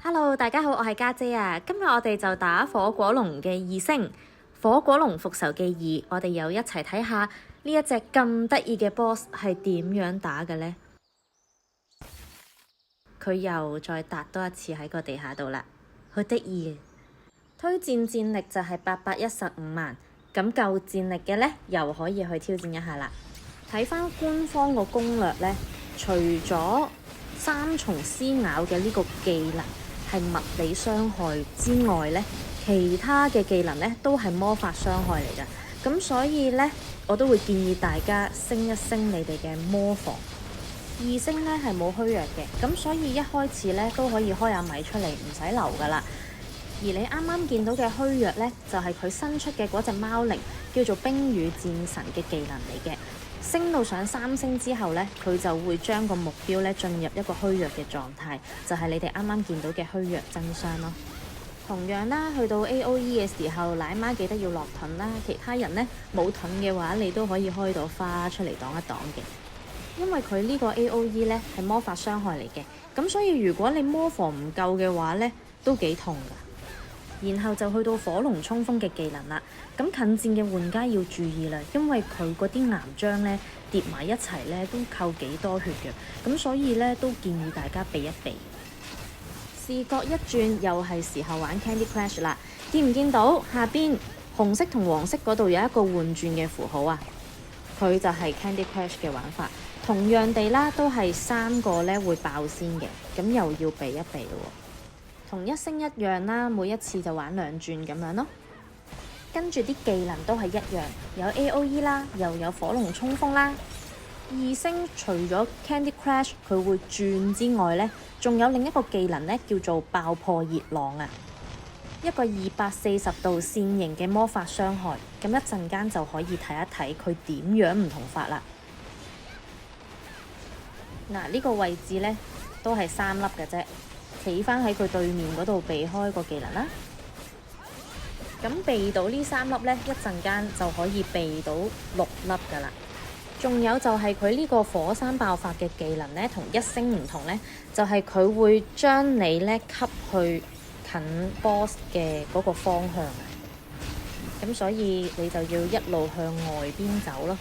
Hello，大家好，我係家姐啊。今日我哋就打火果龍嘅2星火果龍復仇記2，我哋又一齊睇下呢一隻咁得意嘅 boss 係點樣打嘅呢？佢又再撻多一次喺個地下度啦，好得意嘅。推薦戰力就係815萬，咁夠戰力嘅呢，又可以去挑戰一下啦。睇返官方個攻略呢，除咗三重撕咬嘅呢個技能係物理傷害之外呢，其他嘅技能呢都係魔法傷害嚟㗎。咁所以呢，我都會建議大家升一升你哋嘅魔防。2星呢係冇虛弱嘅，咁所以一開始呢都可以開下米出嚟，唔使留㗎啦。而你啱啱見到嘅虛弱呢，就係佢新出嘅嗰隻貓靈，叫做冰雨戰神嘅技能嚟嘅。升到上3星之後呢，佢就會將個目標呢進入一個虛弱嘅狀態，就係你哋啱啱見到嘅虛弱增傷咯。同樣啦，去到 AOE 嘅時候，奶媽記得要落盾啦。其他人呢，冇盾嘅話，你都可以開到花出嚟擋一擋嘅。因為佢呢個 AOE 呢係魔法傷害嚟嘅，咁所以如果你魔防唔夠嘅話呢，都幾痛㗎。然後就去到火龍衝鋒嘅技能啦。咁近戰嘅玩家要注意啦，因為佢嗰啲岩漿呢疊埋一齊呢都扣幾多血嘅，咁所以呢都建議大家避一避。視覺一轉，又係時候玩 Candy Crush 啦。見唔見到下邊紅色同黃色嗰度有一個換轉嘅符號啊？佢就係 Candy Crush 嘅玩法。同樣地啦，都係3個呢會爆先嘅，咁又要避一避咯。同1星一樣啦，每一次就玩2轉咁樣咯。跟住啲技能都係一樣，有 AOE 啦，又有火龍衝鋒啦。2星除咗 Candy Crush 佢會轉之外呢，仲有另一個技能呢，叫做爆破熱浪啊，一個240度線形嘅魔法傷害。咁一陣間就可以睇一睇佢點樣唔同法啦。嗱，呢個位置呢，都係3粒嘅啫。企返喺佢對面嗰度避開個技能啦，咁避到呢3粒呢，一陣間就可以避到6粒㗎啦。仲有就係佢呢個火山爆發嘅技能呢，同1星唔同呢，就係佢會將你呢吸去近 boss 嘅嗰個方向啊。咁所以你就要一路向外邊走咯。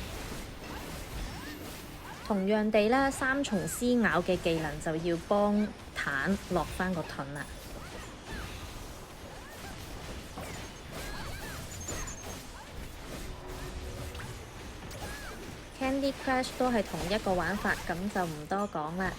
同樣地啦，3重撕咬嘅技能就要幫坦落返個盾啦。Candy Crush 都係同一個玩法，咁就唔多講啦。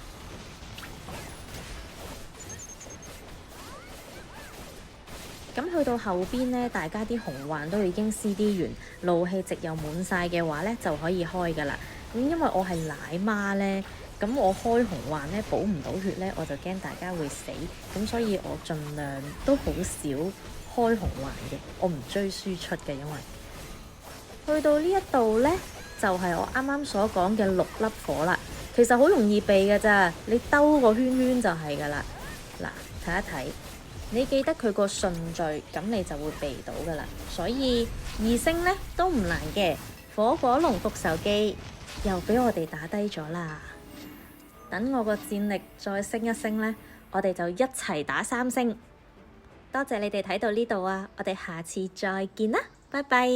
咁去到後邊呢，大家啲紅環都已經 CD 完，怒氣值又滿晒嘅話呢，就可以開㗎啦。咁因為我係奶媽呢，咁我開紅環呢，補唔到血呢，我就驚大家會死，咁所以我盡量都好少開紅環嘅，我唔追輸出嘅。因為去到呢一度呢，就係我啱啱所講嘅6粒火啦。其實好容易避㗎咋，你兜個圈圈就係㗎啦。嗱，睇一睇，你記得佢個順序，咁你就會避到㗎啦。所以2星呢都唔難嘅。火果龍復仇記又俾我哋打低咗啦。等我個戰力再升一升呢，我哋就一齊打3星。多謝你哋睇到呢度啊，我哋下次再見啦，拜拜。